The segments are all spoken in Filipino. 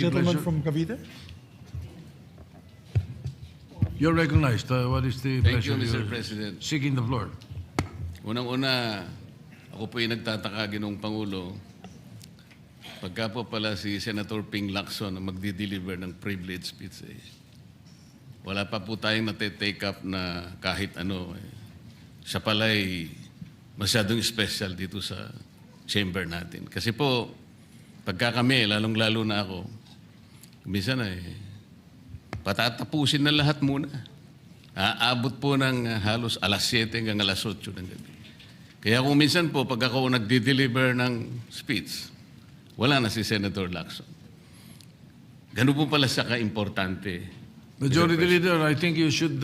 Gentleman Pleasure. from Cavite. You're recognized. What is the Thank you, pleasure? Mr. President. Seeking the floor. Unang-una, ako po yung nagtataka, Ginoong Pangulo, pagka po pala si Senator Ping Lacson ang magdi-deliver ng privilege speech, wala pa po tayong nate-take up na kahit ano. Siya pala ay masyadong special dito sa chamber natin. Kasi po, pagka kami, lalong-lalo na ako, minsan patatapusin na lahat muna. Aabot po ng halos alas 7 hanggang alas 8 ng gabi. Kaya kung minsan po, pag ako nagdi-deliver ng speech, wala na si Senator Lacson. Ganun po pala siya ka-importante. Majority Leader, I think you should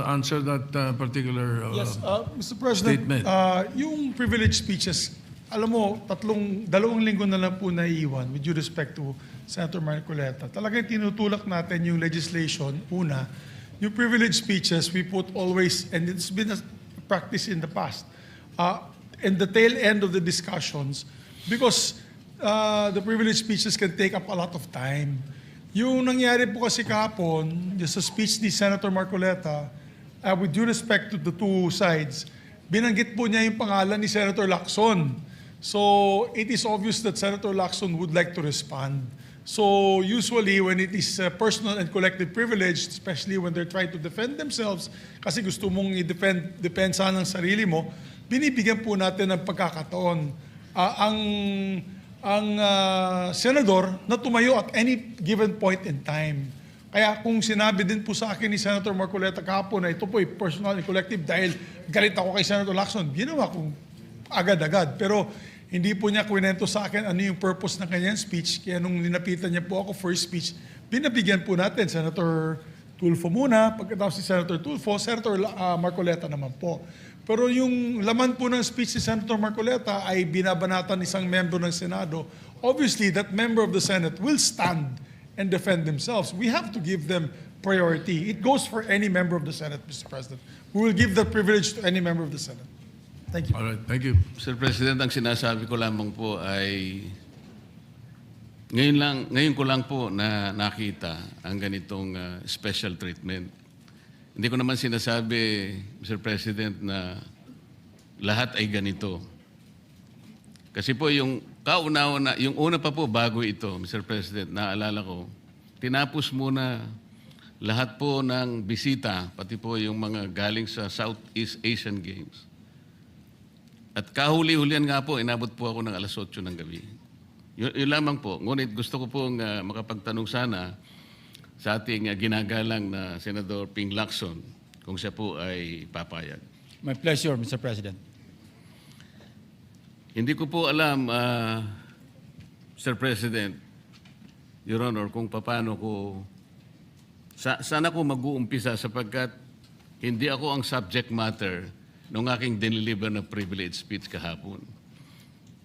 answer that particular Yes, Mr. President, statement. yung privilege speeches, alam mo, dalawang linggo na lang po naiiwan with due respect to Senator Marcoleta. Talagang tinutulak natin yung legislation. Una, yung privilege speeches, we put always, and it's been a practice in the past, in the tail end of the discussions, because the privilege speeches can take up a lot of time. Yung nangyari po kasi kahapon, sa speech ni Senator Marcoleta, with due respect to the two sides, binanggit po niya yung pangalan ni Senator Lacson. So it is obvious that Senator Lacson would like to respond. So usually when it is personal and collective privilege, especially when they're trying to defend themselves, kasi gusto mong i-defend depensa ng sarili mo, binibigyan po natin ng pagkakataon. Ang senador na tumayo at any given point in time. Kaya kung sinabi din po sa akin ni Senator Marcoleta kahapon na ito po ay personal and collective dahil galit ako kay Senator Lacson, ginawa kong agad-agad. Pero hindi po niya kwento sa akin ano yung purpose ng kanyang speech. Kaya nung linapitan niya po ako for speech, binabigyan po natin Senator Tulfo muna, pagkatapos si Senator Tulfo, Senator Marcoleta naman po. Pero yung laman po ng speech ni Senator Marcoleta ay binabanatan isang member ng Senado. Obviously, that member of the Senate will stand and defend themselves. We have to give them priority. It goes for any member of the Senate, Mr. President. We will give that privilege to any member of the Senate. Thank you. All right, thank you. Mr. President, ang sinasabi ko lamang po ay ngayon ko lang po na nakita ang ganitong special treatment. Hindi ko naman sinasabi, Mr. President, na lahat ay ganito. Kasi po yung kauna-una, yung una pa po bago ito, Mr. President, naalala ko, tinapos muna lahat po ng bisita, pati po yung mga galing sa Southeast Asian Games. At kahuli-hulian nga po, inabot po ako ng alas 8 ng gabi. Yun lamang po. Ngunit gusto ko pong makapagtanong sana sa ating ginagalang na Senador Ping Lacson kung siya po ay papayag. My pleasure, Mr. President. Hindi ko po alam, Mr. President, Your Honor, kung paano ko, saan ako mag-uumpisa sapagkat hindi ako ang subject matter ng aking diniliver na privilege speech kahapon.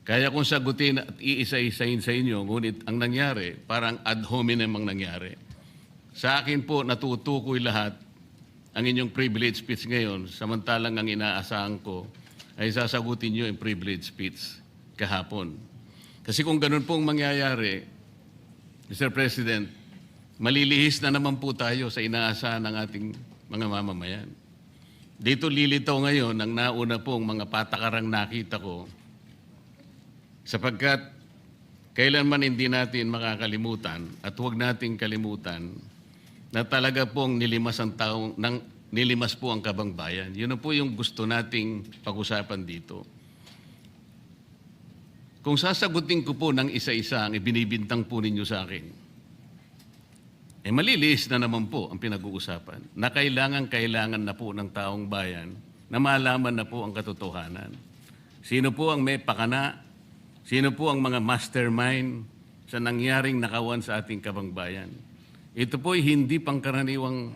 Kaya kong sagutin at iisa-isahin sa inyo, ngunit ang nangyari, parang ad hominem ang nangyari. Sa akin po, natutukoy lahat ang inyong privilege speech ngayon, samantalang ang inaasahan ko ay sasagutin nyo yung privilege speech kahapon. Kasi kung ganun pong mangyayari, Mr. President, malilihis na naman po tayo sa inaasahan ng ating mga mamamayan. Dito lilitaw ngayon ang nauna pong mga patakarang nakita ko sapagkat kailanman hindi natin makakalimutan at huwag nating kalimutan na talaga pong nilimas po ang kabang bayan. Yun na po yung gusto nating pag-usapan dito. Kung sasagutin ko po ng isa-isa ang ibinibintang po ninyo sa akin, maliliis na naman po ang pinag-uusapan na kailangan na po ng taong bayan na malaman na po ang katotohanan. Sino po ang may pakana? Sino po ang mga mastermind sa nangyaring nakawan sa ating kabang bayan? Ito po ay hindi pangkaraniwang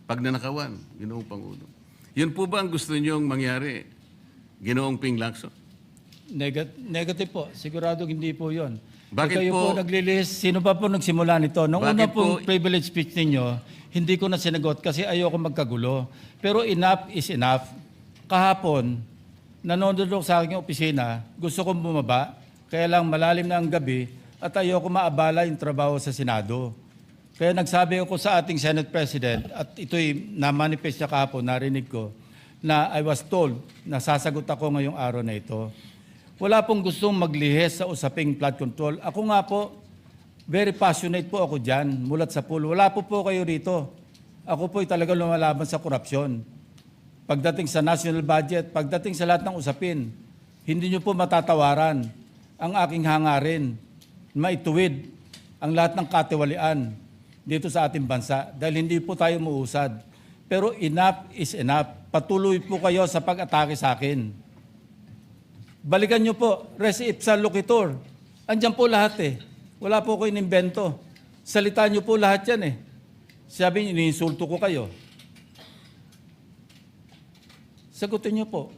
pagnanakawan, Ginoong Pangulo. Yun po ba ang gusto niyong mangyari, Ginoong Ping Lacson? Negative po. Siguradong hindi po yun. Bakit kayo po? po naglilist, sino pa po nagsimula nito? Nung una Bakit pong po? privilege speech ninyo, hindi ko na sinagot kasi ayoko magkagulo. Pero enough is enough. Kahapon, nanonood ako sa aking opisina, gusto kong bumaba, kaya lang malalim na ang gabi, at ayoko maabala yung trabaho sa Senado. Kaya nagsabi ako sa ating Senate President, at ito'y na-manifest niya kahapon, narinig ko, na I was told na sasagot ako ngayong araw na ito. Wala pong gustong maglihis sa usaping flood control. Ako nga po, very passionate po ako dyan, mulat sa pool. Wala po kayo rito. Ako po'y talaga lumalaban sa korupsyon. Pagdating sa national budget, pagdating sa lahat ng usapin, hindi nyo po matatawaran ang aking hangarin, maituwid ang lahat ng katiwalian dito sa ating bansa dahil hindi po tayo muusad. Pero enough is enough. Patuloy po kayo sa pag-atake sa akin. Balikan nyo po, res ipsa loquitur. Andyan po lahat eh. Wala po ko inimbento. Salita nyo po lahat yan eh. Sabi nyo, iniinsulto ko kayo. Sagutin nyo po.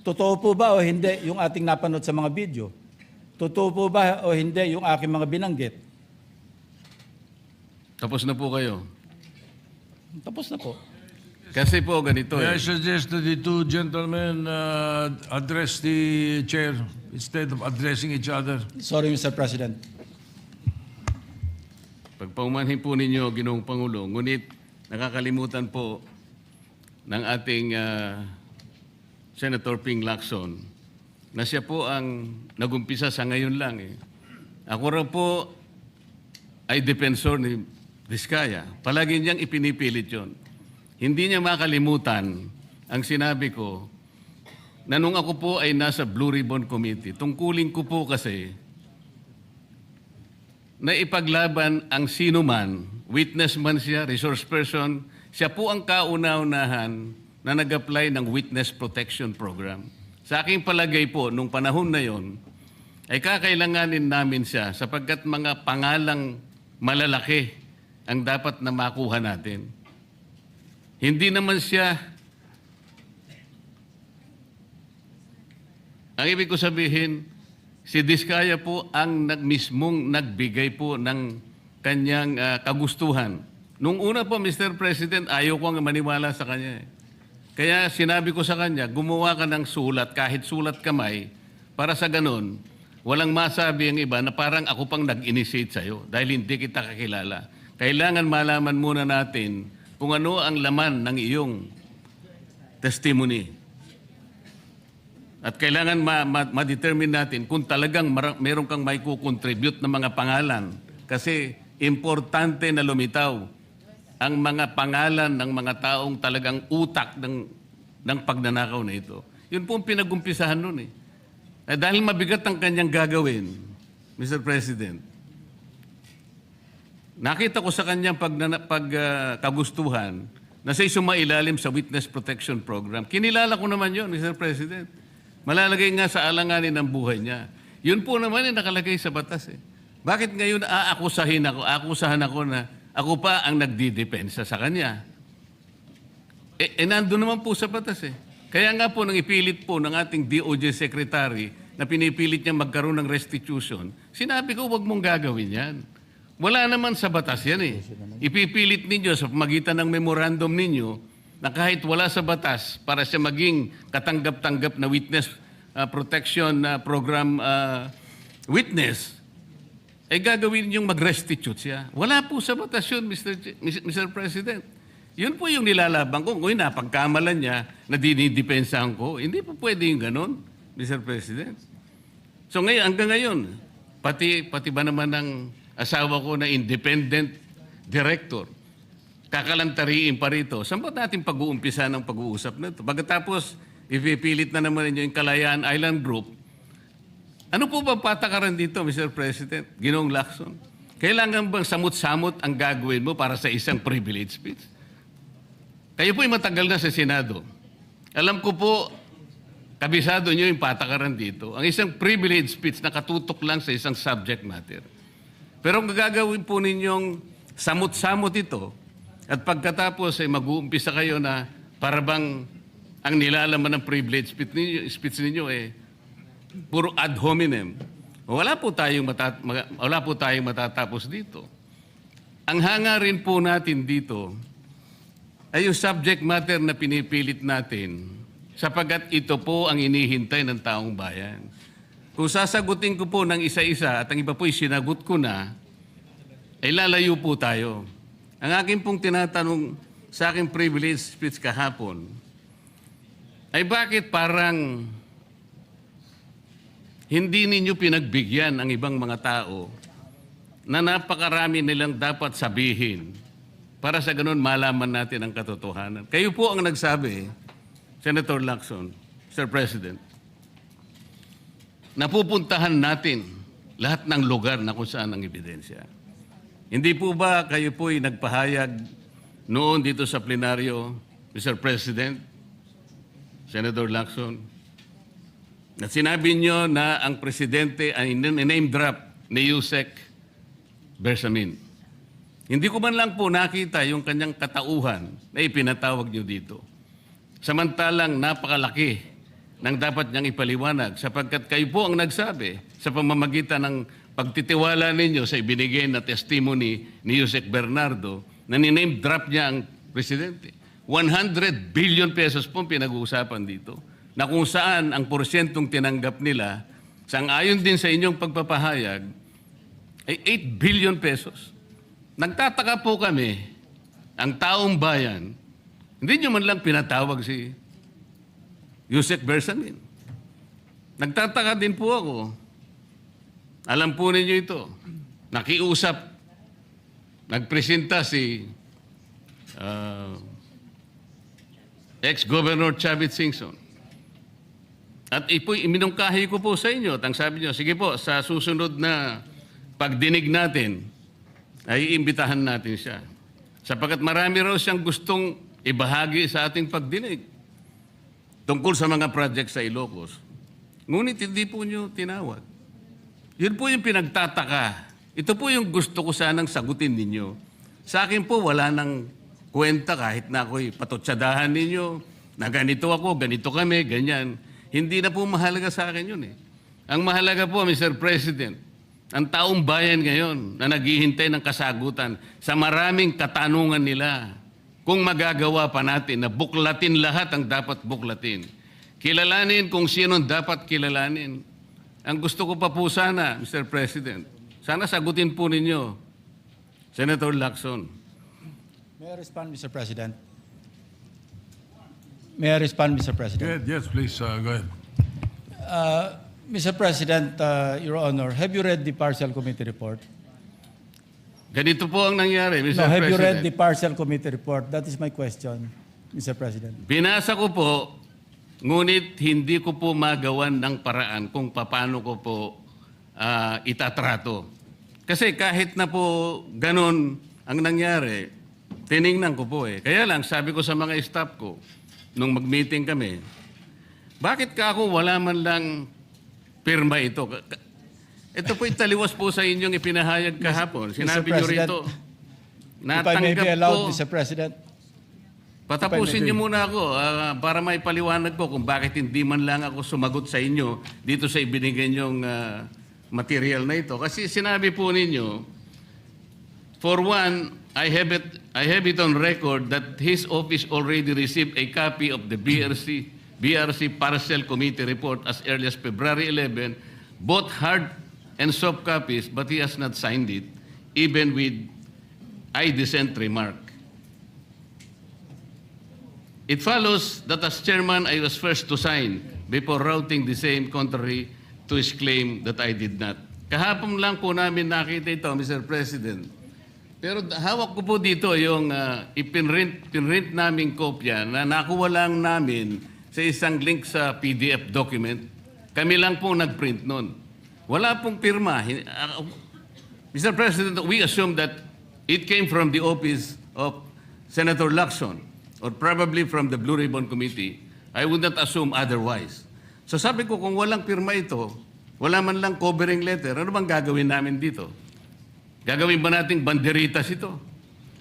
Totoo po ba o hindi yung ating napanood sa mga video? Totoo po ba o hindi yung aking mga binanggit? Tapos na po kayo. Tapos na po. Kasi po ganito May I eh. suggest that the two gentlemen address the chair instead of addressing each other? Sorry, Mr. President. Pagpaumanhin po ninyo, Ginoong Pangulo, ngunit nakakalimutan po ng ating Senator Ping Lacson na siya po ang nagumpisa sa ngayon lang eh. Ako raw po ay defensor ni Vizcaya. Palagi niyang ipinipilit yon. Hindi niya makalimutan ang sinabi ko na nung ako po ay nasa Blue Ribbon Committee, tungkulin ko po kasi na ipaglaban ang sino man, witness man siya, resource person, siya po ang kauna-unahan na nag-apply ng Witness Protection Program. Sa aking palagay po, nung panahon na yon, ay kakailanganin namin siya sapagkat mga pangalang malalaki ang dapat na makuha natin. Hindi naman siya, ang ibig ko sabihin, si Vizcaya po ang mismong nagbigay po ng kanyang kagustuhan. Nung una po, Mr. President, ayaw ko ang maniwala sa kanya. Kaya sinabi ko sa kanya, gumawa ka ng sulat, kahit sulat kamay, para sa ganon, walang masabi ang iba na parang ako pang nag-initiate sa'yo dahil hindi kita kakilala. Kailangan malaman muna natin kung ano ang laman ng iyong testimony. At kailangan ma-determine natin kung talagang meron kang may kukontribute na mga pangalan. Kasi importante na lumitaw ang mga pangalan ng mga taong talagang utak ng pagnanakaw na ito. Yun po ang pinag-umpisahan nun eh. Dahil mabigat ang kanyang gagawin, Mr. President, nakita ko sa kanyang kagustuhan na siya sumailalim sa Witness Protection Program. Kinilala ko naman yun, Mr. President. Malalagay nga sa alanganin ng buhay niya. Yun po naman ay nakalagay sa batas eh. Bakit ngayon akusahan ako na ako pa ang nagdidepensa sa kanya? Nandun naman po sa batas eh. Kaya nga po nang ipilit po ng ating DOJ Secretary na pinipilit niya magkaroon ng restitution, sinabi ko huwag mong gagawin yan. Wala naman sa batas yan eh. Ipipilit ninyo sa pamagitan ng memorandum ninyo na kahit wala sa batas para siya maging katanggap-tanggap na witness protection program witness, ay gagawin yung mag-restitute siya. Wala po sa batas yun, Mr. President. Yun po yung nilalaban ko. Kung napagkamalan niya na dinidepensahan ko, hindi po pwede yung ganon, Mr. President. So ngayon, hanggang ngayon, pati ba naman ng asawa ko na independent director, kakalantariin pa rito. Saan ba natin pag-uumpisa ng pag-uusap na ito? Pagkatapos, ipipilit na naman ninyo yung Kalayaan Island Group. Ano po ba patakaran dito, Mr. President? Ginoong Lacson? Kailangan bang samot-samot ang gagawin mo para sa isang privilege speech? Kayo po'y matagal na sa Senado. Alam ko po, kabisado nyo yung patakaran dito. Ang isang privilege speech na katutok lang sa isang subject matter. Pero ang gagawin po ninyong samot-samot ito, at pagkatapos ay mag-uumpisa kayo na parabang ang nilalaman ng privilege speech ninyo puro ad hominem. Wala po tayong matatapos dito. Ang hangarin po natin dito ay yung subject matter na pinipilit natin sapagkat ito po ang inihintay ng taong bayan. kung sasagutin ko po ng isa-isa at ang iba po'y sinagot ko na, ay lalayo po tayo. Ang akin pong tinatanong sa aking privilege speech kahapon, ay bakit parang hindi ninyo pinagbigyan ang ibang mga tao na napakarami nilang dapat sabihin para sa ganun malaman natin ang katotohanan. Kayo po ang nagsabi, Senator Lacson, Mr. President, napupuntahan natin lahat ng lugar na kung saan ang ebidensya. Hindi po ba kayo po'y nagpahayag noon dito sa plenaryo, Mr. President, Senator Lacson, na sinabi nyo na ang presidente ay name drop ni Yusek Bersamin. Hindi ko man lang po nakita yung kanyang katauhan na ipinatawag nyo dito. Samantalang napakalaki ng dapat niyang ipaliwanag sapagkat kayo po ang nagsabi sa pamamagitan ng pagtitiwala ninyo sa ibinigay na testimony ni Yusek Bernardo na niname drop niya ang presidente. 100 billion pesos po pinag-uusapan dito na kung saan ang porsyentong tinanggap nila sang-ayon din sa inyong pagpapahayag ay 8 billion pesos. Nagtataka po kami, ang taong bayan, hindi nyo man lang pinatawag si Yusek Bersamin. Nagtataka din po ako. Alam po ninyo ito. Nakiusap, nagpresenta si ex-Governor Chavit Singson. At iminungkahi ko po sa inyo at ang sabi nyo, sige po, sa susunod na pagdinig natin, ay iimbitahan natin siya. Sapagkat marami raw siyang gustong ibahagi sa ating pagdinig tungkol sa mga project sa Ilocos. Ngunit hindi po nyo tinawag. Yun po yung pinagtataka. Ito po yung gusto ko sanang sagutin ninyo. Sa akin po, wala nang kwenta kahit na ako'y patutsadahan ninyo, na ganito ako, ganito kami, ganyan. Hindi na po mahalaga sa akin yun eh. Ang mahalaga po, Mr. President, ang taong bayan ngayon na naghihintay ng kasagutan sa maraming katanungan nila kung magagawa pa natin na buklatin lahat ang dapat buklatin. Kilalanin kung sino dapat kilalanin. Ang gusto ko pa po sana, Mr. President, sana sagutin po ninyo, Senator Lacson. May I respond, Mr. President? May I respond, Mr. President? Yes, please, go ahead. Mr. President, Your Honor, have you read the partial committee report? Ganito po ang nangyari, Mr. No, have you read President. the partial committee report? That is my question, Mr. President. Binasa ko po, ngunit hindi ko po magawan ng paraan kung paano ko po itatrato. Kasi kahit na po ganun ang nangyari, tiningnan ko po eh. Kaya lang, sabi ko sa mga staff ko, nung mag-meeting kami, bakit ka ako wala man lang pirma ito? Ito po italiwas po sa inyong ipinahayag kahapon. Sinabi nyo rito, If I may be natanggap allowed, ko. Mr. President. Patapusin niyo muna ako para may paliwanag ko kung bakit hindi man lang ako sumagot sa inyo dito sa ibinigay niyong material na ito. Kasi sinabi po ninyo, for one, I have it on record that his office already received a copy of the BRC Partial Committee report as early as February 11, both hard and soft copies, but he has not signed it, even with I dissent remark. It follows that as chairman, I was first to sign before routing the same contrary to his claim that I did not. Kahapon lang po namin nakita ito, Mr. President. Pero hawak ko po dito yung pinrint naming kopya na nakuha lang namin sa isang link sa PDF document. Kami lang po nagprint nun. Wala pong pirma. Mr. President, we assume that it came from the office of Senator Lacson or probably from the Blue Ribbon Committee. I would not assume otherwise. So sabi ko, kung walang pirma ito, wala man lang covering letter, ano bang gagawin namin dito? Gagawin ba nating banderitas ito?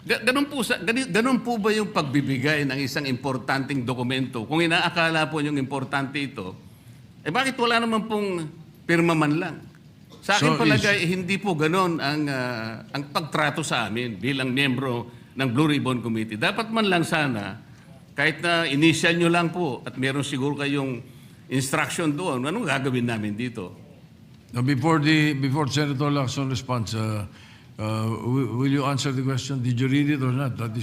Ganun po ba yung pagbibigay ng isang importanteng dokumento? Kung inaakala po yung importante ito, eh bakit wala naman pong pirma man lang? Sa akin palagay, hindi po ganun ang pagtrato sa amin bilang miyembro ng Blue Ribbon Committee. Dapat man lang sana, kahit na initial nyo lang po at meron siguro kayong instruction doon, anong gagawin namin dito? Now, before Senator Lacson responds, will you answer the question? Did you read it or not? That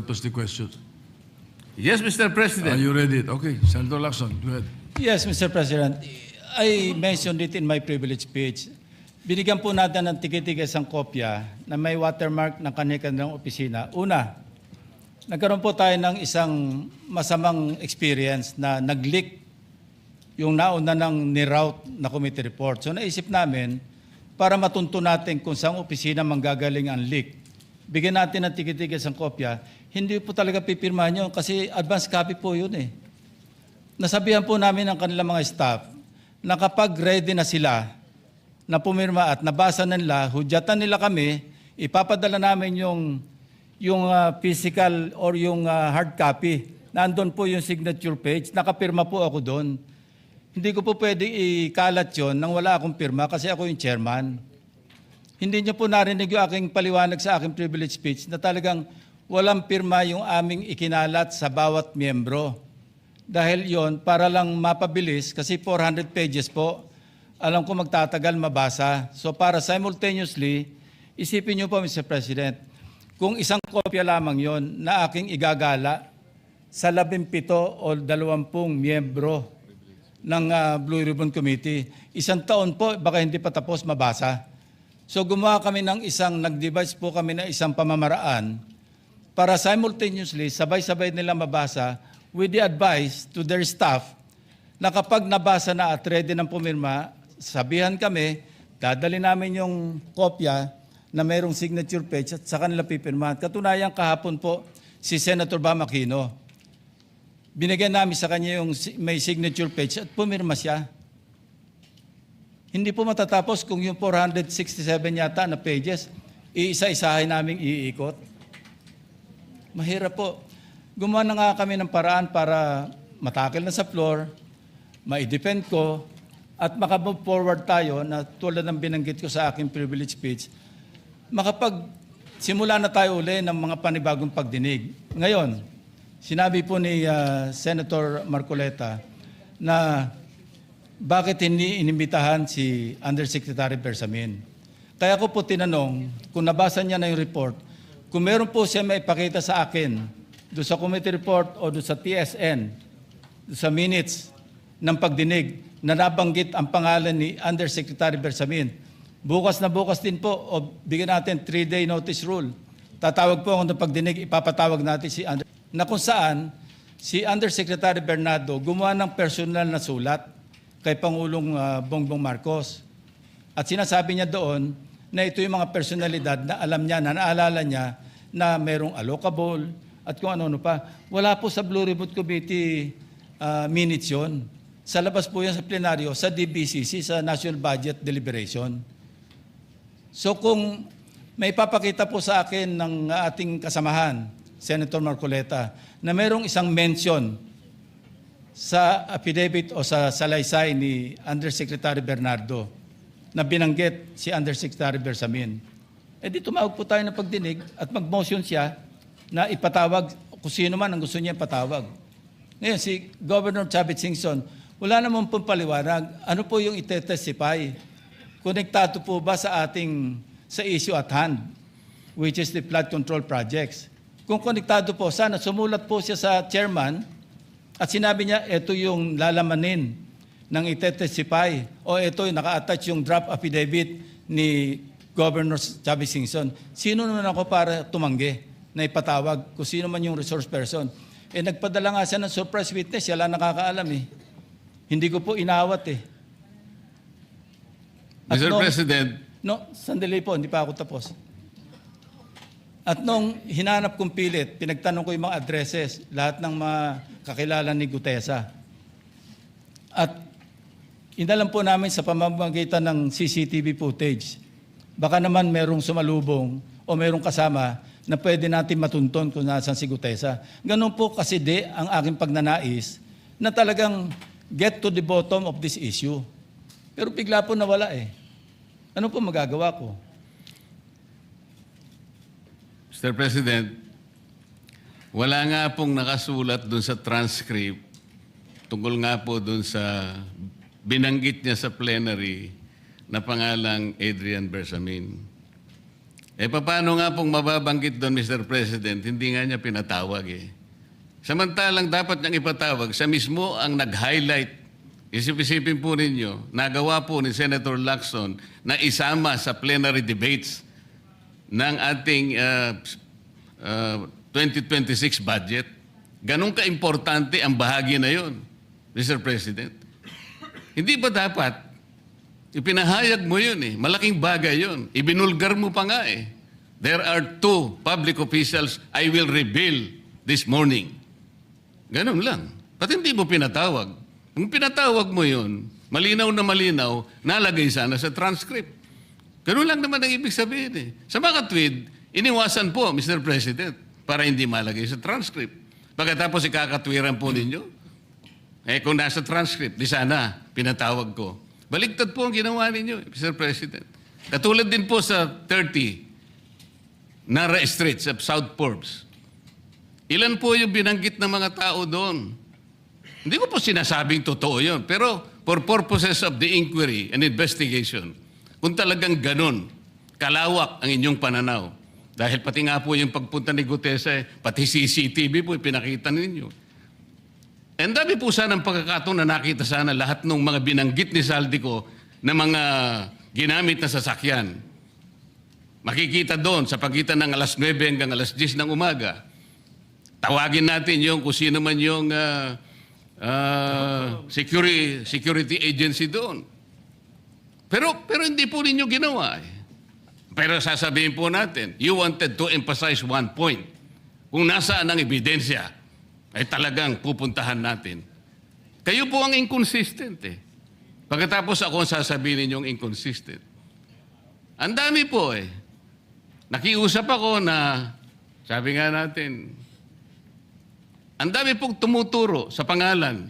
was the question. Yes, Mr. President. You read it? Okay, Senator Lacson, go ahead. Yes, Mr. President. I mentioned it in my privilege speech. Binigyan po natin ng tikitikis ang kopya na may watermark ng kanilang opisina. Una, nagkaroon po tayo ng isang masamang experience na nag-leak yung nauna ng niroute na committee report. So naisip namin, para matunto natin kung saan opisina manggagaling ang leak, bigyan natin ng tikitikis ang kopya, hindi po talaga pipirmahan yun kasi advance copy po yun eh. Nasabihan po namin ang kanilang mga staff na kapag ready na sila na pumirma at nabasa na nila, hudyatan nila kami, ipapadala namin yung physical or yung hard copy. Nandun po yung signature page, nakapirma po ako doon. Hindi ko po pwede ikalat yun nang wala akong pirma kasi ako yung chairman. Hindi niyo po narinig yung aking paliwanag sa aking privilege speech na talagang walang pirma yung aming ikinalat sa bawat miyembro. Dahil yon para lang mapabilis kasi 400 pages po. Alam ko magtatagal mabasa. So para simultaneously, isipin niyo po Mr. President, kung isang kopya lamang yon na aking igagala sa 17 o 20 miyembro ng Blue Ribbon Committee, isang taon po, baka hindi pa tapos mabasa. So gumawa kami ng nag-devise po kami ng isang pamamaraan para simultaneously, sabay-sabay nila mabasa with the advice to their staff na kapag nabasa na at ready ng pumirma, sabihan kami, dadali namin yung kopya na mayroong signature page at sa kanila pipirmahan. Katunayan kahapon po si Senator Bam Aquino. Binigyan namin sa kanya yung may signature page at pumirma siya. Hindi po matatapos kung yung 467 yata na pages, iisa-isahin namin iikot. Mahirap po. Gumawa na nga kami ng paraan para matakil na sa floor, ma-defend ko, at makamove forward tayo na tulad ng binanggit ko sa aking privilege speech, simula na tayo uli ng mga panibagong pagdinig. Ngayon, sinabi po ni Senator Marcoleta na bakit hindi inimbitahan si Undersecretary Bersamin. Kaya ko po tinanong, kung nabasa niya na yung report, kung meron po siya maipakita sa akin doon sa committee report o doon sa TSN, doon sa minutes ng pagdinig, na nabanggit ang pangalan ni Undersecretary Bersamin. Bukas na bukas din po, o bigyan natin 3-day notice rule. Tatawag po ako ng pagdinig, ipapatawag natin si na kung saan si Undersecretary Bernardo gumawa ng personal na sulat kay Pangulong Bongbong Marcos. At sinasabi niya doon na ito yung mga personalidad na alam niya, na naalala niya na merong allocable at kung ano-ano pa. Wala po sa Blue Ribbon Committee minutes yun. Sa labas po yan sa plenaryo, sa DBCC, sa National Budget Deliberation. So kung may papakita po sa akin ng ating kasamahan, Senator Marcoleta, na mayroong isang mention sa affidavit o sa salaysay ni Undersecretary Bernardo na binanggit si Undersecretary Bersamin, di tumawag po tayo ng pagdinig at mag-motion siya na ipatawag kung sino man ang gusto niya ipatawag. Ngayon, si Governor Chavit Singson, wala naman pong paliwanag. Ano po yung ite-testify? Konektado po ba sa issue at hand, which is the flood control projects? Kung konektado po, sana sumulat po siya sa chairman at sinabi niya, ito yung lalamanin ng ite-testify o ito yung naka-attach yung draft affidavit ni Governor Chavit Singson. Sino naman ako para tumanggi na ipatawag kung sino man yung resource person? Nagpadala nga siya ng surprise witness, siya lang nakakaalam eh. Hindi ko po inawat eh. Mr. President. Sandali po, hindi pa ako tapos. At nung hinanap kong pilit, pinagtanong ko yung mga addresses, lahat ng mga kakilala ni Gutesa. At inalam po namin sa pamamagitan ng CCTV footage, baka naman merong sumalubong o merong kasama na pwede natin matunton kung nasan si Gutesa. Ganun po kasi ang aking pagnanais na talagang get to the bottom of this issue. Pero bigla po nawala eh. Ano po magagawa ko? Mr. President, wala nga pong nakasulat dun sa transcript tungkol nga po dun sa binanggit niya sa plenary na pangalang Adrian Bersamin. Paano nga pong mababanggit doon, Mr. President, hindi nga niya pinatawag eh. Samantalang dapat niyang ipatawag, siya mismo ang nag-highlight. Isip-isipin po ninyo, nagawa po ni Senator Lacson na isama sa plenary debates ng ating 2026 budget. Ganun ka-importante ang bahagi na yon, Mr. President. Hindi ba dapat ipinahayag mo yun eh. Malaking bagay yun. Ibinulgar mo pa nga eh. There are 2 public officials I will reveal this morning. Ganun lang. Ba't hindi mo pinatawag? Kung pinatawag mo yun, malinaw na malinaw, nalagay sana sa transcript. Ganun lang naman ang ibig sabihin eh. Sa mga tweet, iniwasan po, Mr. President, para hindi malagay sa transcript. Pagkatapos ikakatwiran po ninyo, kung nasa transcript, di sana pinatawag ko. Baligtad po ang ginawa ninyo, Mr. President. Katulad din po sa 30 Nara Street sa South Forbes. Ilan po yung binanggit ng mga tao doon? Hindi ko po sinasabing totoo yun, pero for purposes of the inquiry and investigation, kung talagang ganun, kalawak ang inyong pananaw. Dahil pati nga po yung pagpunta ni Gutesa, pati CCTV po ipinakita ninyo. And dami po sana ng pagkakataon na nakita sana lahat ng mga binanggit ni Saldico na mga ginamit na sasakyan. Makikita doon sa pagitan ng alas 9 hanggang alas 10 ng umaga. Tawagin natin yung kung sino man yung security agency doon. Pero hindi po ninyo ginawa. Pero sasabihin po natin, you wanted to emphasize one point. Kung nasaan ang ebidensya, ay talagang pupuntahan natin. Kayo po ang inconsistent eh. Pagkatapos ako ang sasabihin ninyong inconsistent. Ang dami po eh. Nakiusap ako na, sabi nga natin, ang dami pong tumuturo sa pangalan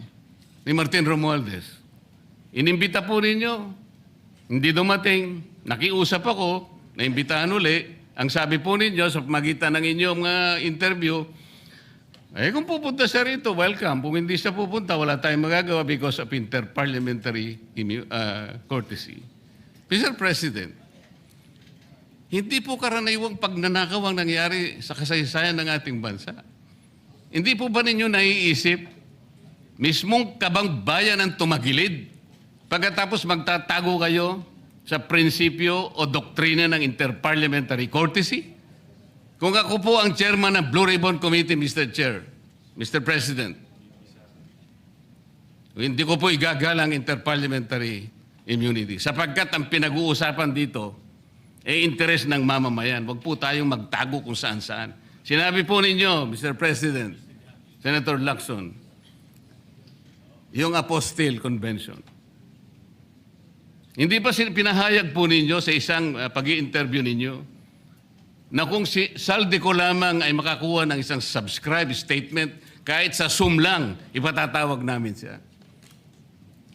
ni Martin Romualdez. Inimbita po ninyo, hindi dumating, nakiusap ako, naimbitahan uli, ang sabi po ninyo sa magitan ng inyong interview, kung pupunta siya rito, welcome. Kung hindi siya pupunta, wala tayong magagawa because of interparliamentary courtesy. Mr. President, hindi po karaniwang pagnanakaw ang nangyari sa kasaysayan ng ating bansa. Hindi po ba ninyo naiisip, mismong kabang bayan ang tumagilid pagkatapos magtatago kayo sa prinsipyo o doktrina ng interparliamentary courtesy? Kung ako po ang chairman ng Blue Ribbon Committee, Mr. Chair, Mr. President, hindi ko po igagalang interparliamentary immunity sapagkat ang pinag-uusapan dito ay interes ng mamamayan. Huwag po tayong magtago kung saan-saan. Sinabi po ninyo, Mr. President, Senator Lacson, yung Apostille Convention. Hindi pa pinahayag po ninyo sa isang pag-i-interview ninyo na kung si Saldico lamang ay makakuha ng isang subscribe statement, kahit sa Zoom lang, ipatatawag namin siya.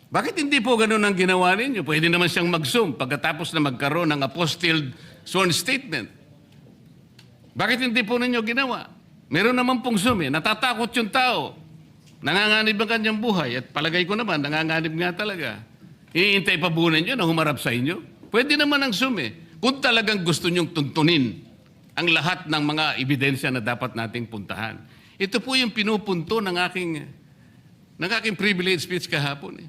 Bakit hindi po ganun ang ginawa ninyo? Pwede naman siyang mag-Zoom pagkatapos na magkaroon ng apostilled sworn statement. Bakit hindi po ninyo ginawa? Meron naman pong Zoom eh. Natatakot yung tao. Nanganganib ang kanyang buhay. At palagay ko naman, nanganganib nga talaga. Iintay pa po ninyo na humarap sa inyo? Pwede naman ang Zoom eh. Kung talagang gusto nyong tuntunin ang lahat ng mga ebidensya na dapat nating puntahan. Ito po yung pinupunto ng aking privilege speech kahapon. Eh.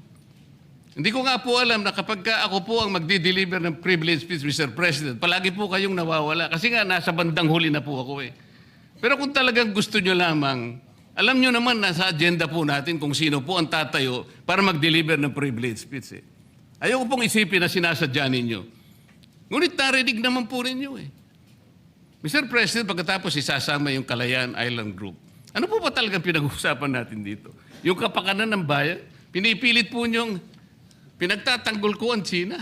Hindi ko nga po alam na kapag ako po ang magdi-deliver ng privilege speech, Mr. President, palagi po kayong nawawala. Kasi nga, nasa bandang huli na po ako eh. Pero kung talagang gusto nyo lamang, alam nyo naman nasa agenda po natin kung sino po ang tatayo para mag-deliver ng privilege speech eh. Ayaw ko pong isipin na sinasadya ninyo. Ngunit narinig naman po ninyo eh. Mr. President, pagkatapos isasama yung Kalayaan Island Group, ano po ba talagang pinag-uusapan natin dito? Yung kapakanan ng bayan, pinipilit po niyong pinagtatanggol ko ang China.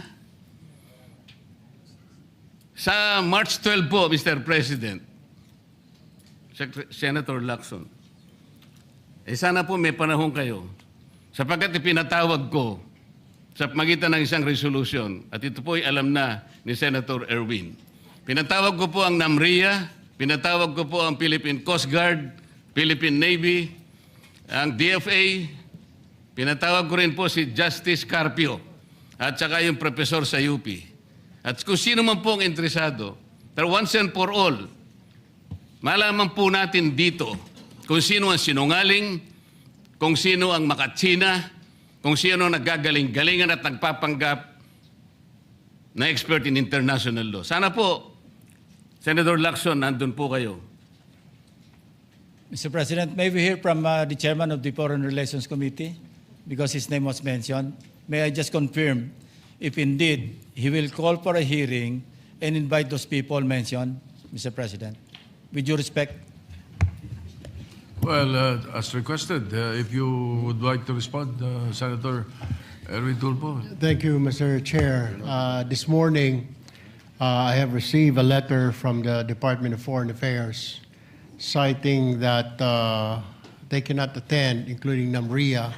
Sa March 12 po, Mr. President, Senator Lacson, sana po may panahon kayo sapagkat ipinatawag ko sa magitan ng isang resolution at ito po ay alam na ni Senator Erwin. Pinatawag ko po ang NAMRIA, pinatawag ko po ang Philippine Coast Guard, Philippine Navy, ang DFA, pinatawag ko rin po si Justice Carpio at saka yung profesor sa UP. At kung sino man po ang interesado, pero once and for all, malaman po natin dito kung sino ang sinungaling, kung sino ang makatsina, kung sino ang naggagaling-galingan at nagpapanggap na expert in international law. Sana po, Senator Lacson, nandun po kayo. Mr. President, may we hear from the chairman of the Foreign Relations Committee because his name was mentioned. May I just confirm if indeed he will call for a hearing and invite those people mentioned, Mr. President? With due respect. Well, as requested, if you would like to respond, Senator Erwin Tulfo. Thank you, Mr. Chair. This morning, I have received a letter from the Department of Foreign Affairs citing that they cannot attend, including NAMRIA,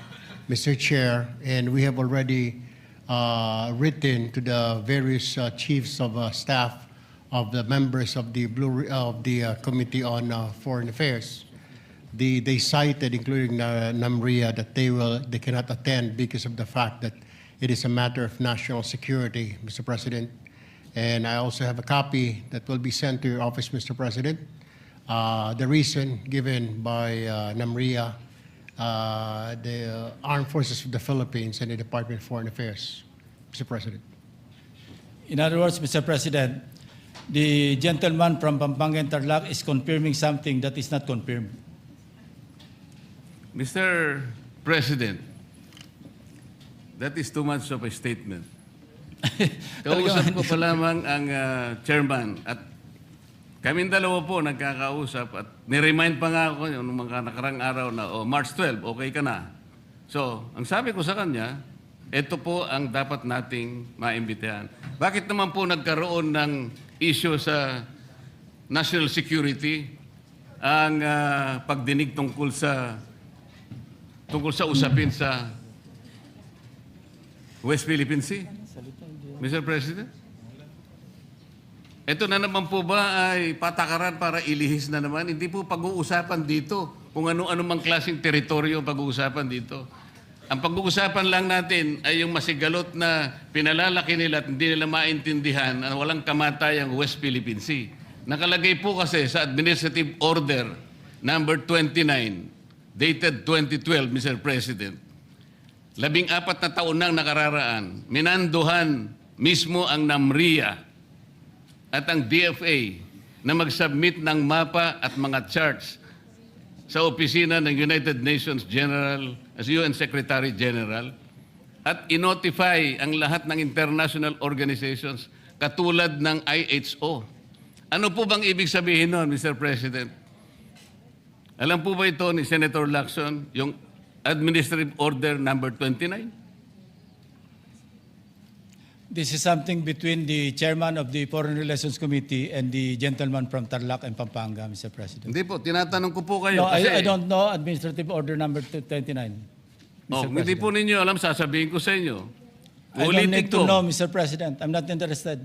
Mr. Chair, and we have already written to the various chiefs of staff of the members of the Committee on Foreign Affairs. They cited, including NAMRIA, that they cannot attend because of the fact that it is a matter of national security, Mr. President. And I also have a copy that will be sent to your office, Mr. President. The reason given by NAMRIA, the Armed Forces of the Philippines, and the Department of Foreign Affairs, Mr. President. In other words, Mr. President, the gentleman from Pampanga and Tarlac is confirming something that is not confirmed. Mr. President, that is too much of a statement. Kausap ko pa lamang ang chairman at kaming dalawa po nagkakausap at niremind pa nga ako yung mga nakarang araw na March 12, okay ka na. So, ang sabi ko sa kanya, ito po ang dapat nating maimbitahan. Bakit naman po nagkaroon ng issue sa national security ang pagdinig tungkol sa usapin sa West Philippine Sea? Mr. President? Ito na naman po ba ay patakaran para ilihis na naman? Hindi po pag-uusapan dito kung ano-ano mang klaseng teritoryo pag-uusapan dito. Ang pag-uusapan lang natin ay yung masigalot na pinalalaki nila at hindi nila maintindihan na walang kamatay ang West Philippine Sea. Nakalagay po kasi sa Administrative Order number 29 dated 2012, Mr. President. 14 na taon nang nakararaan, minanduhan mismo ang NAMRIA at ang DFA na mag-submit ng mapa at mga charts sa opisina ng United Nations General, as UN Secretary General, at inotify ang lahat ng international organizations katulad ng IHO. Ano po bang ibig sabihin nun, Mr. President? Alam po ba ito ni Senator Lacson, yung Administrative Order number 29? This is something between the chairman of the Foreign Relations Committee and the gentleman from Tarlac and Pampanga, Mr. President. Hindi po, tinatanong ko po kayo. No, kasi, I don't know Administrative Order number 29. hindi po ninyo alam, sasabihin ko sa inyo. I don't Ulitin need to ko. know, Mr. President. I'm not interested.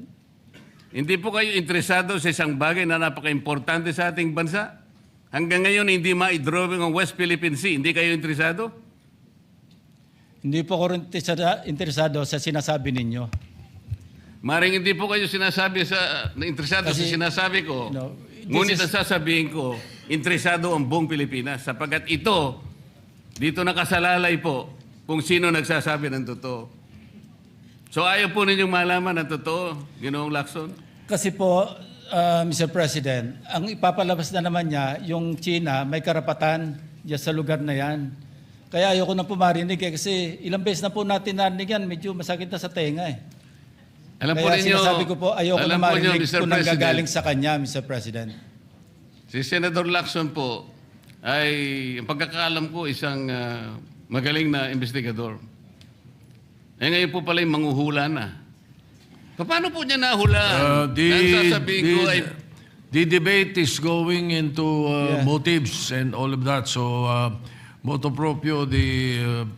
Hindi po kayo interesado sa isang bagay na napaka-importante sa ating bansa? Hanggang ngayon, hindi ma-drawing ang West Philippine Sea. Hindi kayo interesado? Hindi po ako rin interesado sa sinasabi ninyo. Maring hindi po kayo interesado sa Kasi, sinasabi ko. no, Ngunit ang sasabihin ko, interesado ang buong Pilipinas. Sapagkat ito, dito nakasalalay po kung sino nagsasabi ng totoo. So ayaw po ninyong malaman ang totoo, Ginoong Lacson? Kasi po, Mr. President, ang ipapalabas na naman niya, yung China, may karapatan dyan sa lugar na yan. Kaya ayoko na po marinig kasi ilang beses na po natin narinig yan, medyo masakit na sa tenga eh. Alam po Kaya ninyo, sinasabi ko po, ayoko na marinig Mr. kung President, nanggagaling sa kanya, Mr. President. si Senator Lacson po ay, ang pagkakaalam ko, isang magaling na investigador. Eh ngayon po pala yung manghuhula na. Paano po niya nahulaan? Ang sasabihin ko ay, The debate is going into motives and all of that. So, motu proprio, the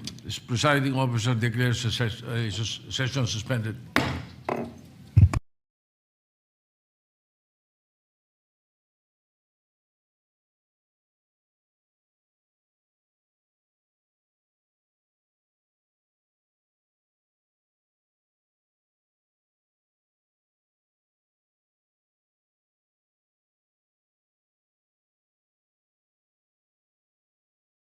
presiding officer declares a session suspended.